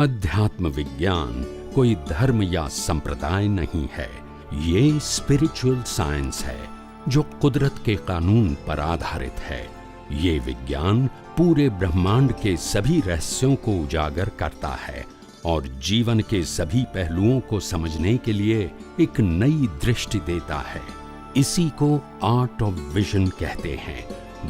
अध्यात्म विज्ञान कोई धर्म या संप्रदाय नहीं है, ये स्पिरिचुअल साइंस है जो कुदरत के कानून पर आधारित है। ये विज्ञान पूरे ब्रह्मांड के सभी रहस्यों को उजागर करता है और जीवन के सभी पहलुओं को समझने के लिए एक नई दृष्टि देता है। इसी को आर्ट ऑफ विजन कहते हैं,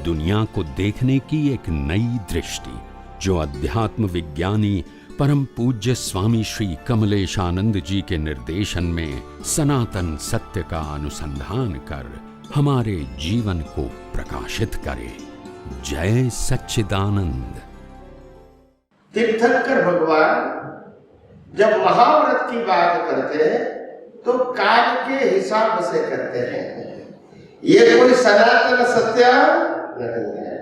दुनिया को देखने की एक नई दृष्टि, जो अध्यात्म विज्ञानी परम पूज्य स्वामी श्री कमलेशानंद जी के निर्देशन में सनातन सत्य का अनुसंधान कर हमारे जीवन को प्रकाशित करे। जय सच्चिदानंद। तीर्थंकर भगवान जब महाव्रत की बात करते हैं तो काल के हिसाब से करते हैं, ये कोई सनातन सत्य नहीं है।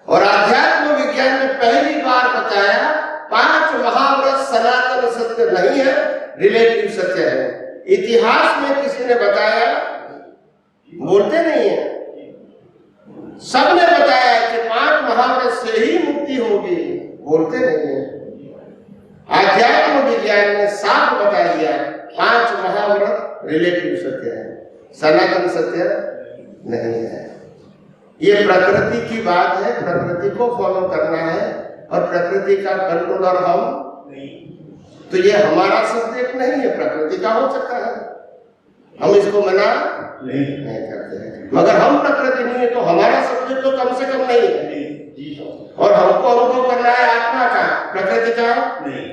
और अध्यात्म विज्ञान ने पहली बार बताया 5 महाव्रत सनातन सत्य नहीं है, रिलेटिव सत्य है। इतिहास में किसी ने बताया? बोलते नहीं है। सबने बताया कि 5 महाव्रत से ही मुक्ति होगी, बोलते नहीं है। अध्यात्म विज्ञान ने साफ बता दिया 5 महाव्रत रिलेटिव सत्य है, सनातन सत्य नहीं है। ये प्रकृति की बात है, प्रकृति को फॉलो करना है और प्रकृति का कंट्रोलर हम नहीं। तो ये हमारा सब्जेक्ट नहीं है, प्रकृति का हो सकता है, हम इसको मना नहीं करते हैं। मगर हम प्रकृति नहीं है तो हमारा सब्जेक्ट तो कम से कम नहीं है। और हमको अनुभव करना है आत्मा का, प्रकृति का नहीं।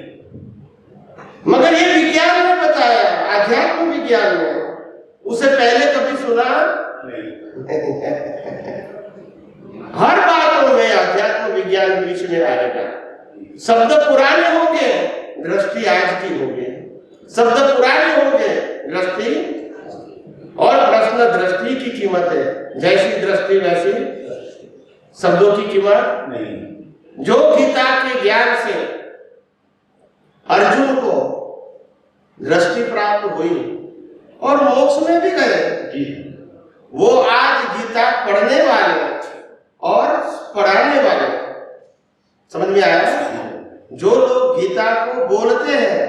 मगर ये विज्ञान ने बताया, अध्यात्म विज्ञान ने, उसे पहले कभी सुना नहीं। हर बातों में अध्यात्म विज्ञान बीच में आएगा। शब्द पुराने होंगे, दृष्टि आज की होगी। शब्द पुराने होंगे, दृष्टि, और प्रश्न दृष्टि की कीमत है। जैसी दृष्टि वैसी शब्दों की कीमत नहीं। जो गीता के ज्ञान से अर्जुन को दृष्टि प्राप्त हुई और मोक्ष में भी गए, वो आज गीता पढ़ने वाले और पढ़ाने वाले, समझ में आया? जो लोग गीता को बोलते हैं,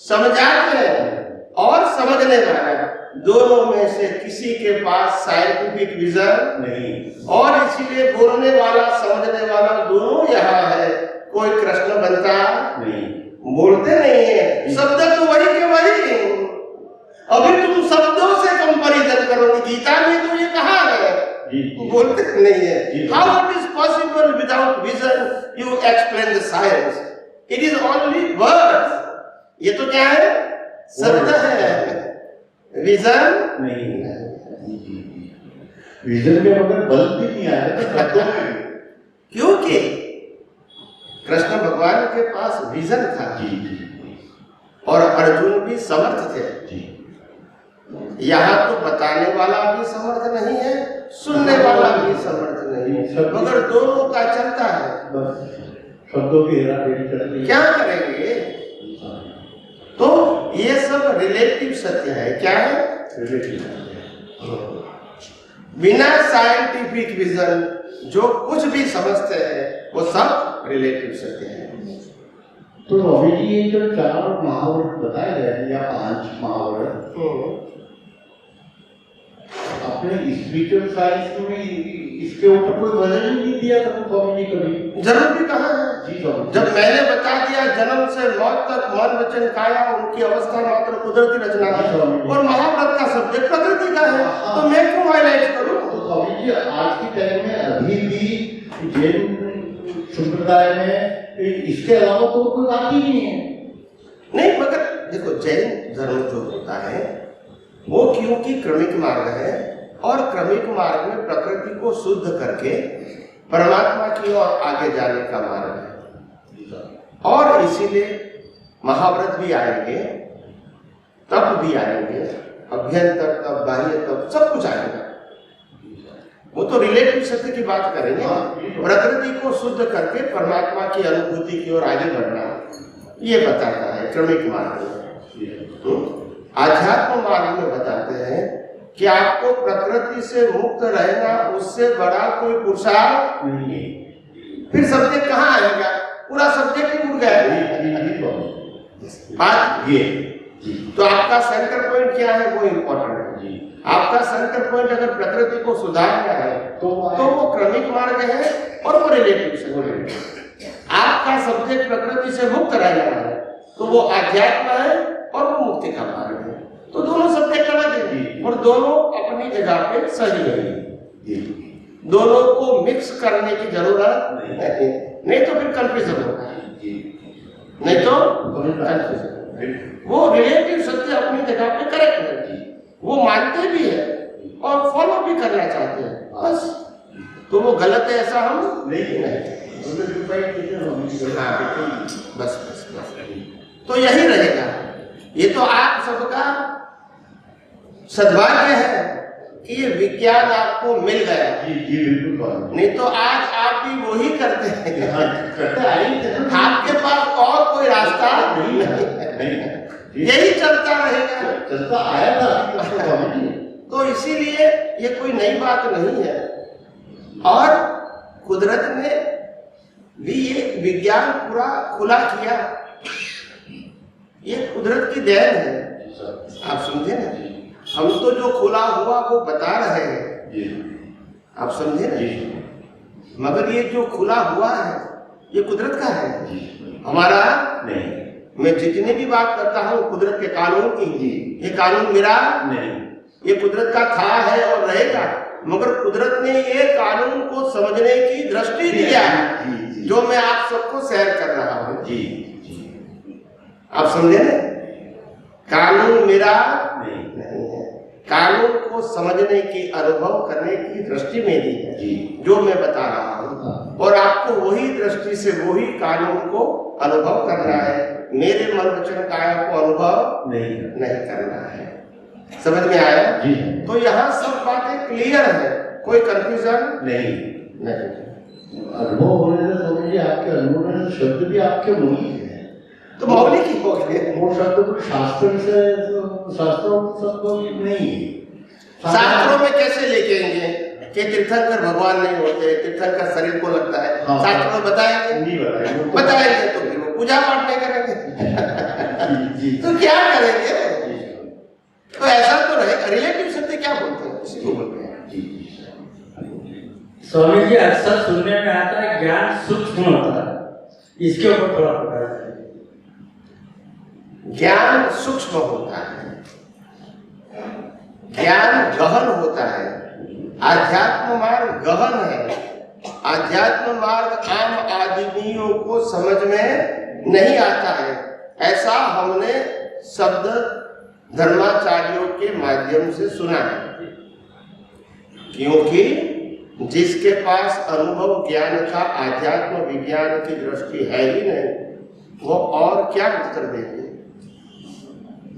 समझाते हैं और समझने वाले, दोनों में से किसी के पास साइंटिफिक विजन नहीं, और इसीलिए बोलने वाला समझने वाला दोनों यहाँ है। कोई कृष्ण बनता नहीं, बोलते नहीं है, शब्द तो वही के वही। अभी तुम शब्दों से कंपैरिजन करोगे, गीता में तो ये कहा है, बोलते नहीं है। How it is possible without vision you explain the science? It is only words. ये तो क्या है? शब्द है, विजन नहीं है। विजन में अगर बल भी नहीं आया तो शब्दों में, क्योंकि कृष्ण भगवान के पास विजन था और अर्जुन भी समर्थ थे। यहाँ तो बताने वाला भी समर्थ नहीं है, सुनने वाला भी समर्थ नहीं है, मगर दोनों का चलता है। शब्दों की हेराफेरी चलती है, क्या करेंगे? तो ये सब रिलेटिव सत्य है। क्या है? बिना साइंटिफिक विजन जो कुछ भी समझते हैं वो सब रिलेटिव सत्य है। तो अभी ये जो 4 महाव्रत बताए गए हैं या 5 महाव्रत, आपने स्पिरिचुअल साइंस में इसके ऊपर कोई वजन नहीं दिया था स्वामी जी कभी? जरूर भी कहा है जी स्वामी। जब मैंने बता दिया जन्म से मौत तक मन वचन काया उनकी अवस्था मात्र कुदरती रचना है और महाव्रत का सब्जेक्ट प्रकृति का है, तो मैं क्यों हाईलाइट करूं? तो स्वामी जी आज के टाइम में अभी भी जैन संप्रदाय में इसके अलावा तो कोई बात ही नहीं है। नहीं, मगर देखो जैन धर्म जो होता है वो क्योंकि क्रमिक मार्ग है और क्रमिक मार्ग में प्रकृति को शुद्ध करके परमात्मा की ओर आगे जाने का मार्ग है। और इसीलिए महाव्रत भी आएंगे, तप भी आएंगे, अभ्यंतर तप, बाह्य तप, सब कुछ आएगा। वो तो रिलेटिव सत्य की बात करेंगे, प्रकृति को शुद्ध करके परमात्मा की अनुभूति की ओर आगे बढ़ना, ये बताता है क्रमिक मार्ग में। आध्यात्म मार्ग में बताते हैं कि आपको प्रकृति से मुक्त रहना, उससे बड़ा कोई पुरुषार्थ नहीं। फिर सब्जेक्ट कहाँ आएगा? पूरा सब्जेक्ट ही उड़ गया। बात ये, तो आपका सेंटर पॉइंट क्या है वो इम्पोर्टेंट है। आपका सेंटर पॉइंट अगर प्रकृति को सुधारना है तो वो क्रमिक मार्ग है और वो रिलेटिव से। आपका सब्जेक्ट प्रकृति से मुक्त रहना है तो वो अध्यात्म है और वो मुक्ति का मार्ग है। तो दोनों सब्जेक्ट अलग है और दोनों अपनी जगह पे सही है। दोनों को मिक्स करने की जरूरत नहीं तो फिर कंफ्यूजन होगा, नहीं तो वो रिलेटिव सत्य अपनी जगह पे करेक्ट है, वो मानते भी है और फॉलो भी करना चाहते हैं, बस। तो वो गलत है ऐसा हम नहीं बस बस बस तो यही रहेगा। ये तो आप सबका सद्भाग्य है कि ये विज्ञान आपको मिल गया। जी बिल्कुल। नहीं तो आज आप भी वही करते हैं, आपके पास और कोई रास्ता नहीं, यही चलता रहेगा, चलता आया था। तो इसीलिए ये कोई नई बात नहीं है। और कुदरत ने भी ये विज्ञान पूरा खुला किया, ये कुदरत की देन है। आप समझे ना, हम तो जो खुला हुआ वो बता रहे हैं, आप समझे ना, मगर ये जो खुला हुआ है ये कुदरत का है, हमारा नहीं। मैं जितनी भी बात करता हूँ कुदरत के कानून की, ये कानून मेरा नहीं, ये कुदरत का था है और रहेगा। मगर कुदरत ने ये कानून को समझने की दृष्टि दिया जो मैं आप सबको शेयर कर रहा हूँ। आप समझे ना, कानून मेरा नहीं है, कानून को समझने की, अनुभव करने की दृष्टि मेरी है जो मैं बता रहा हूँ, और आपको वही दृष्टि से वही कानून को अनुभव करना है। मेरे मन वचन काया को अनुभव नहीं करना है। समझ में आया? तो यहाँ सब बातें क्लियर है, कोई कंफ्यूजन नहीं। अनुभव होने से समझिए, आपके अनुभव में शब्द भी आपके मौलिक है, तो मौलिक ही हो गए। वो शब्द तो शास्त्र से, शास्त्रों शब्द नहीं है। शास्त्रों में कैसे लेके आएंगे कि तीर्थंकर भगवान नहीं होते, तीर्थंकर शरीर को लगता है? शास्त्रों में बताएंगे नहीं, बताएंगे तो फिर वो पूजा पाठ नहीं करेंगे तो क्या करेंगे? तो ऐसा तो रहेगा। रिलेटिव सत्य क्या बोलते हैं, इसी को बोलते हैं। स्वामी जी, अक्सर सुनने में आता है ज्ञान सूक्ष्म होता है, इसके ऊपर थोड़ा बताइए। ज्ञान सूक्ष्म होता है, ज्ञान गहन होता है। आध्यात्म मार्ग गहन है। आध्यात्म मार्ग आम आदमियों को समझ में नहीं आता है। ऐसा हमने शब्द धर्माचार्यों के माध्यम से सुना है, क्योंकि जिसके पास अनुभव ज्ञान का, आध्यात्म विज्ञान की दृष्टि है ही नहीं, वो और क्या उत्तर देंगे?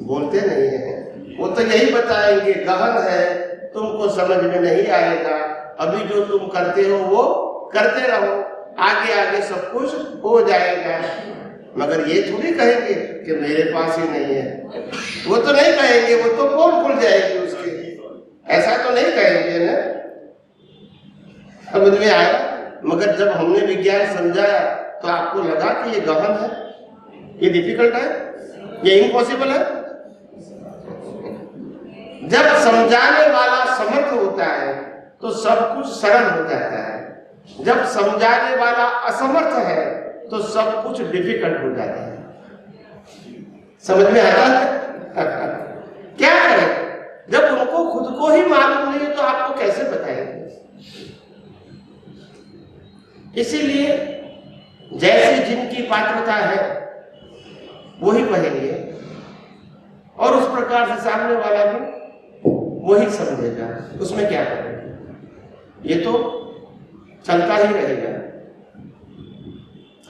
बोलते नहीं है। वो तो यही बताएंगे गहन है, तुमको समझ में नहीं आएगा, अभी जो तुम करते हो वो करते रहो, आगे आगे सब कुछ हो जाएगा। मगर ये थोड़ी कहेंगे कि मेरे पास ही नहीं है, वो तो नहीं कहेंगे, वो तो पोल खुल जाएगी उसकी, ऐसा तो नहीं कहेंगे ना। समझ में आया? मगर जब हमने विज्ञान समझाया तो आपको लगा कि ये गहन है, ये डिफिकल्ट है, ये इम्पॉसिबल है। जब समझाने वाला समर्थ होता है तो सब कुछ सरल हो जाता है। जब समझाने वाला असमर्थ है तो सब कुछ डिफिकल्ट हो जाता है। समझ में आता है? क्या करें जब उनको खुद को ही मालूम नहीं है तो आपको कैसे बताएंगे? इसीलिए जैसे जिनकी पात्रता है वही कहेंगे, और उस प्रकार से सामने वाला भी वही समझेगा। उसमें क्या करेंगे? ये तो चलता ही रहेगा।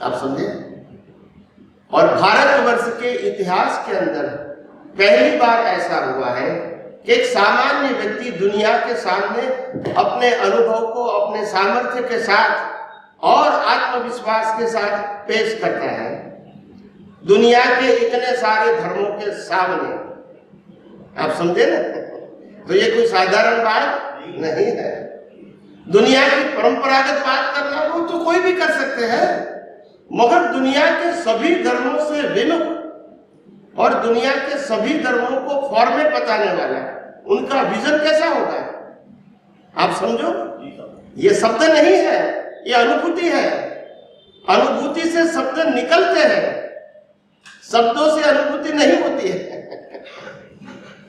आप समझे? और भारतवर्ष के इतिहास के अंदर पहली बार ऐसा हुआ है कि एक सामान्य व्यक्ति दुनिया के सामने अपने अनुभव को अपने सामर्थ्य के साथ और आत्मविश्वास के साथ पेश करता है दुनिया के इतने सारे धर्मों के सामने। आप समझे ना? तो ये कोई साधारण बात नहीं है। दुनिया की परंपरागत बात करना वो तो कोई भी कर सकते हैं, मगर दुनिया के सभी धर्मों से विमुख और दुनिया के सभी धर्मों को फॉर्मेट बताने वाला उनका विजन कैसा होगा? आप समझो, ये शब्द नहीं है, ये अनुभूति है। अनुभूति से शब्द निकलते हैं, शब्दों से अनुभूति नहीं होती है।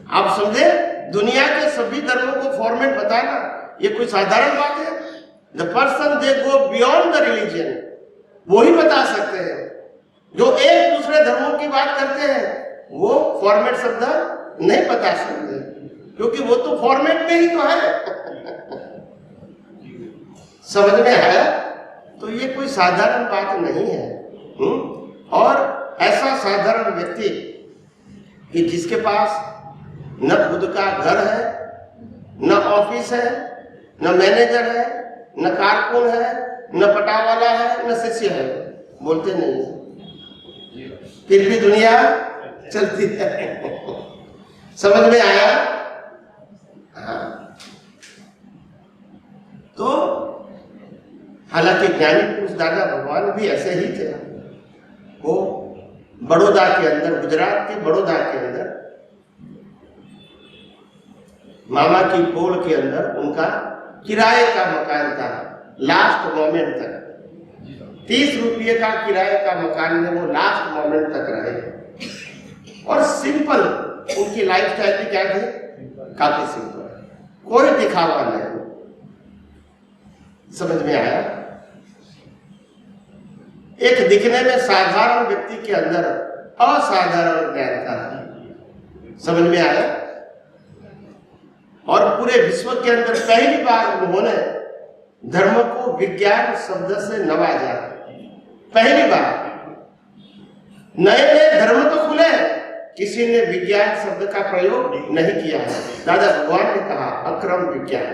आप समझे? दुनिया के सभी धर्मों को फॉर्मेट बताना ये कोई साधारण बात है? The person they go beyond the religion, वो ही बता सकते हैं। जो एक दूसरे धर्मों की बात करते हैं वो फॉर्मेट शब्द नहीं बता सकते, क्योंकि वो तो फॉर्मेट में ही तो है। समझ में आया? तो ये कोई साधारण बात नहीं है। और ऐसा साधारण व्यक्ति कि जिसके पास न खुद का घर है, न ऑफिस है, न मैनेजर है, न कारकुन है, न पटावाला है, न शिष्य है, बोलते नहीं, फिर भी दुनिया चलती है। समझ में आया? हाँ। तो हालांकि ज्ञानी पुरुष दादा भगवान भी ऐसे ही थे। वो बड़ौदा के अंदर, गुजरात के बड़ौदा के अंदर मामा की पोल के अंदर उनका किराए का मकान था। लास्ट मोमेंट तक 30 रुपये का किराए का मकान में वो लास्ट मोमेंट तक रहे। और सिंपल उनकी लाइफस्टाइल भी क्या थी? काफी सिंपल, कोई दिखावा नहीं। समझ में आया? एक दिखने में साधारण व्यक्ति के अंदर असाधारण ज्ञान था। समझ में आया? और पूरे विश्व के अंदर पहली बार उन्होंने धर्म को विज्ञान शब्द से नवाजा। पहली बार नए नए धर्म तो खुले, किसी ने विज्ञान शब्द का प्रयोग नहीं किया है। दादा भगवान ने कहा अक्रम विज्ञान।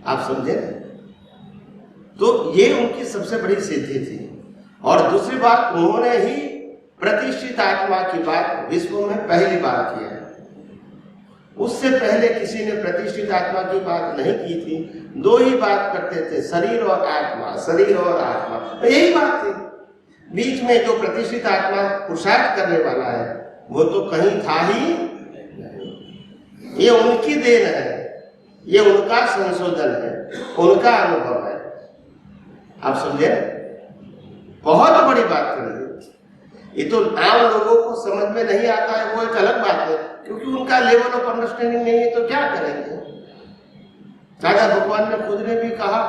आप समझे? तो ये उनकी सबसे बड़ी सिद्धि थी। और दूसरी बात, उन्होंने ही प्रतिष्ठित आत्मा की बात विश्व में पहली बार की है। उससे पहले किसी ने प्रतिष्ठित आत्मा की बात नहीं की थी। दो ही बात करते थे, शरीर और आत्मा, शरीर और आत्मा, तो यही बात थी। बीच में जो प्रतिष्ठित आत्मा पुरुषार्थ करने वाला है वो तो कहीं था ही। ये उनकी देन है, ये उनका संशोधन है, उनका अनुभव है। आप समझे? बहुत बड़ी बात कर दी। ये तो आम लोगों को समझ में नहीं आता है, वो एक अलग बात है, क्योंकि उनका लेवल ऑफ अंडरस्टैंडिंग नहीं है, तो क्या करेंगे? दादा भगवान ने खुद ने भी कहा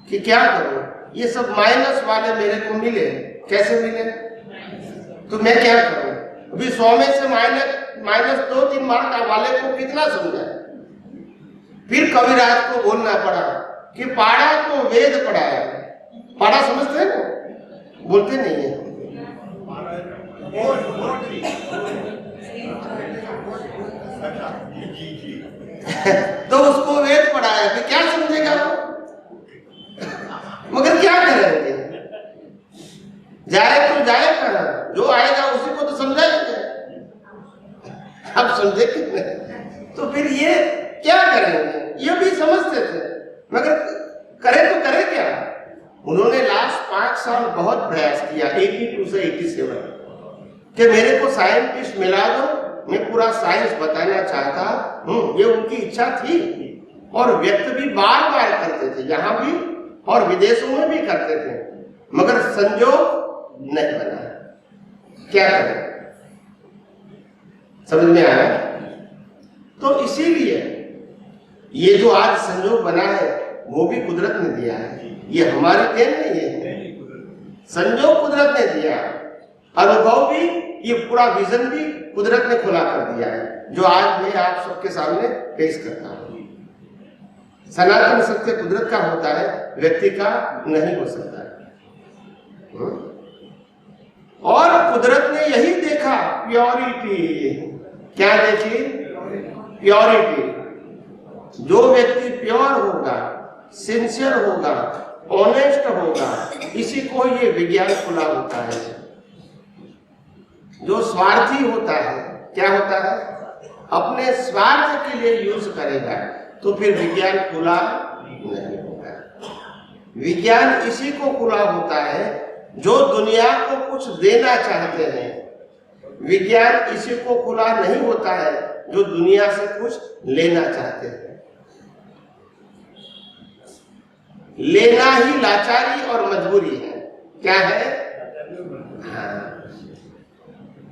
कि क्या करूं, ये सब माइनस वाले मेरे को मिले, कैसे मिले? तो मैं क्या करूं? अभी 100 में से माइनस 2-3 मार्क वाले को कितना समझा? फिर कविराज को बोलना पड़ा कि पाड़ा को वेद पढ़ाया। पाड़ा समझते हैं ना? बोलते नहीं है। तो उसको वेद पढ़ाया, फिर क्या समझेगा वो? मगर क्या करेंगे? जाए तो जाए कहाँ? जो आएगा उसी को तो समझाएंगे। आप समझे कि? तो फिर ये क्या करेंगे? ये भी समझते थे, मगर करे तो करे क्या? उन्होंने लास्ट 5 साल बहुत प्रयास किया, 82 से 87, कि मेरे को साइंटिस्ट मिला दो, मैं पूरा साइंस बताना चाहता हूँ। ये उनकी इच्छा थी और व्यक्त भी बार बार करते थे, यहाँ भी और विदेशों में भी करते थे, मगर संजोग नहीं बना। क्या करें? समझ में आया? तो इसीलिए ये जो आज संजोग बना है वो भी कुदरत ने दिया है, ये हमारी देन नहीं है। संजोग कुदरत ने दिया, अनुभव भी, ये पूरा विजन भी कुदरत ने खुला कर दिया है, जो आज मैं आप सबके सामने पेश करता हूं। सनातन सत्य कुदरत का होता है, व्यक्ति का नहीं हो सकता है। और कुदरत ने यही देखा, प्योरिटी। क्या देखी? प्योरिटी। जो व्यक्ति प्योर होगा, सिंसियर होगा, ऑनेस्ट होगा, इसी को ये विज्ञान खुला होता है। जो स्वार्थी होता है, क्या होता है? अपने स्वार्थ के लिए यूज करेगा, तो फिर विज्ञान खुला नहीं होगा। विज्ञान इसी को खुला होता है जो दुनिया को कुछ देना चाहते हैं। विज्ञान इसी को खुला नहीं होता है जो दुनिया से कुछ लेना चाहते हैं। लेना ही लाचारी और मजबूरी है। क्या है? हाँ,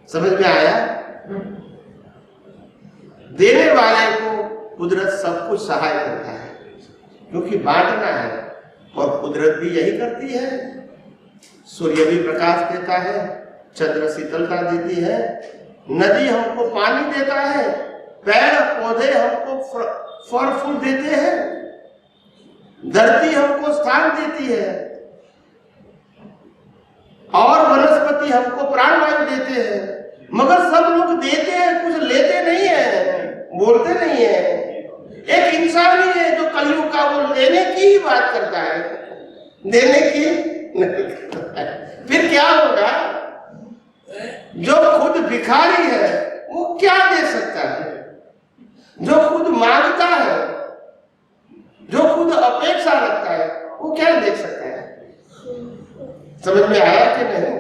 समझ में आया? देने वाले को कुदरत सब कुछ सहाय करता है, क्योंकि बांटना है, और कुदरत भी यही करती है। सूर्य भी प्रकाश देता है, चंद्र शीतलता देती है, नदी हमको पानी देता है, पेड़ पौधे हमको फल फूल देते हैं, धरती हमको स्थान देती है, और वनस्पति हमको प्राणवायु देते हैं। मगर सब लोग देते हैं, कुछ लेते नहीं है, बोलते नहीं है। एक इंसान ही है जो कलयुग का वो लेने की ही बात करता है, देने की नहीं करता है। फिर क्या होगा? जो खुद भिखारी है वो क्या दे सकता है? जो खुद मांगता है, जो खुद अपेक्षा रखता है, वो क्या दे सकता है? समझ में आया कि नहीं?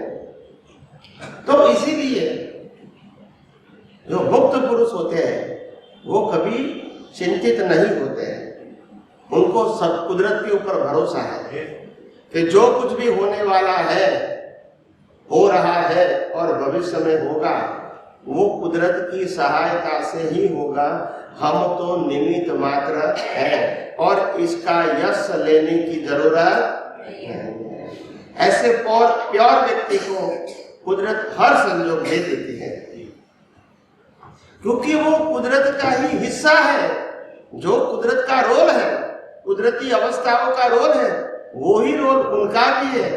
तो इसीलिए जो मुक्त पुरुष होते हैं वो कभी चिंतित नहीं होते हैं। उनको सब कुदरत के ऊपर भरोसा है कि जो कुछ भी होने वाला है, हो रहा है और भविष्य में होगा, वो कुदरत की सहायता से ही होगा। हम तो निमित्त मात्र है और इसका यश लेने की जरूरत नहीं है। ऐसे प्योर व्यक्ति को कुदरत हर संयोग दे देती है, क्योंकि वो कुदरत का ही हिस्सा है। जो कुदरत का रोल है, कुदरती अवस्थाओं का रोल है, वो ही रोल उनका भी है।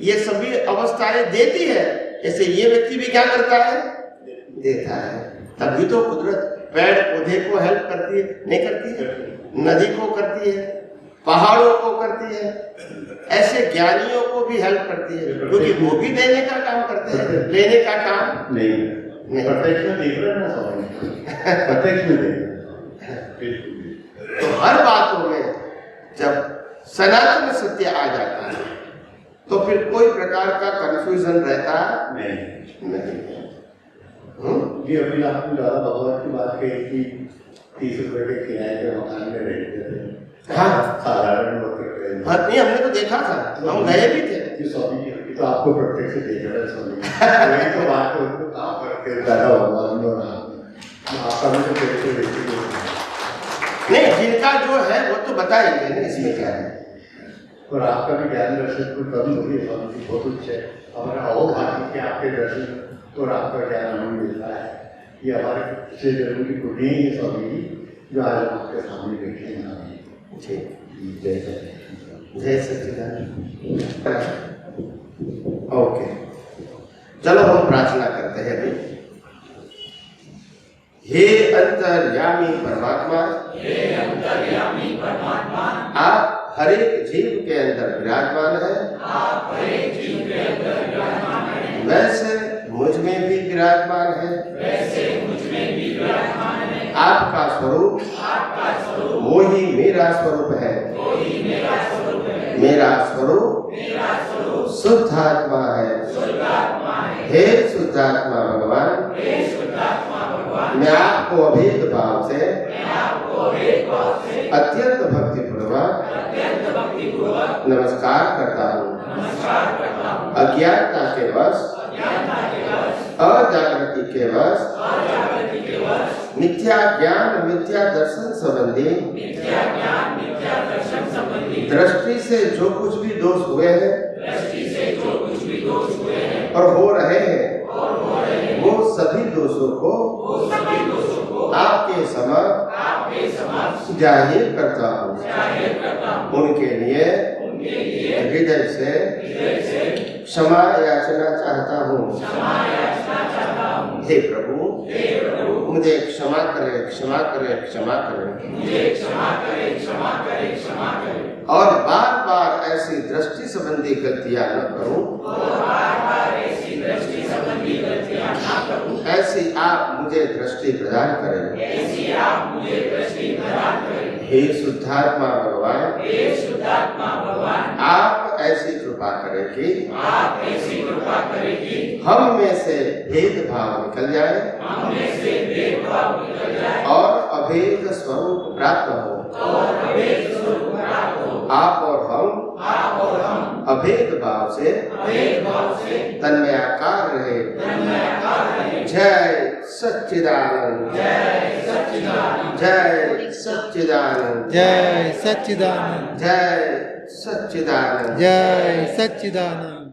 ये सभी अवस्थाएं देती है, ऐसे ये व्यक्ति भी क्या करता है? देता है। तभी तो कुदरत पेड़ पौधे को हेल्प करती है, नहीं करती है? नदी को करती है, पहाड़ों को करती है, ऐसे ज्ञानियों को भी हेल्प करती है, क्योंकि वो भी देने का काम करते हैं, लेने का काम नहीं। प्रत्यक्ष में देख रहे हैं ना स्वामी, प्रत्यक्ष में देख रहे हैं। तो हर बातों में जब सनातन सत्य आ जाता है तो फिर कोई प्रकार का कंफ्यूजन रहता नहीं। जी अभी आपने दादा भगवान की बात कही कि 30 रुपए के किराए के मकान में रहते थे। हाँ, साधारण लोग करते हैं। हाँ, नहीं, हमने तो देखा था, हम गए भी थे। जी स्वामी जी, तो आपको प्रत्यक्ष देख रहे हैं स्वामी। वही तो बात है, उनको कहाँ करते दादा भगवान और आपका भी तो देखते नहीं, जिनका जो है वो तो बताएंगे ना, इसमें क्या है। और आपका भी ज्ञान दर्शन को कभी होगी स्वामी जी, बहुत कुछ है हमारा और भाग्य के आपके दर्शन और आपका ज्ञान हमें मिलता है। ये हमारे से जरूरी कुछ नहीं है स्वामी जी, जो आज हम आपके सामने बैठे हैं। जय जय सच्चिदानंद। ओके, चलो हम प्रार्थना करते हैं अभी। हे अंतर्यामी परमात्मा, आप हर एक जीव के अंदर विराजमान है, वैसे मुझ में भी विराजमान है। आपका स्वरूप वो ही मेरा स्वरूप है। मेरा स्वरूप शुद्ध आत्मा है। हे शुद्ध आत्मा भगवान, मैं आपको अभेद भाव से अत्यंत भक्तिपूर्वक नमस्कार करता हूँ। अज्ञानता के वश, अजागृति के वश, मिथ्या ज्ञान मिथ्या दर्शन संबंधी दृष्टि से जो कुछ भी दोष हुए हैं और हो रहे हैं, वो सभी दोषों को आपके समक्ष जाहिर करता हूँ। उनके लिए हृदय से क्षमा याचना चाहता हूँ। हे प्रभु, मुझे क्षमा करें, क्षमा करें, क्षमा करें। और बार बार ऐसी दृष्टि संबंधी गलतियां न करूं। ऐसी आप मुझे दृष्टि प्रदान करें। हे शुद्धात्मा भगवान, ऐसी कृपा करें कि हम में से भेदभाव निकल जाए और अभेद स्वरूप प्राप्त हो। आप और हम अभेद भाव से तन्मयाकार रहे। जय सच्चिदानंद, जय सच्चिदानंद, जय सच्चिदानंद, जय सच्चिदानंद, जय सच्चिदानंद।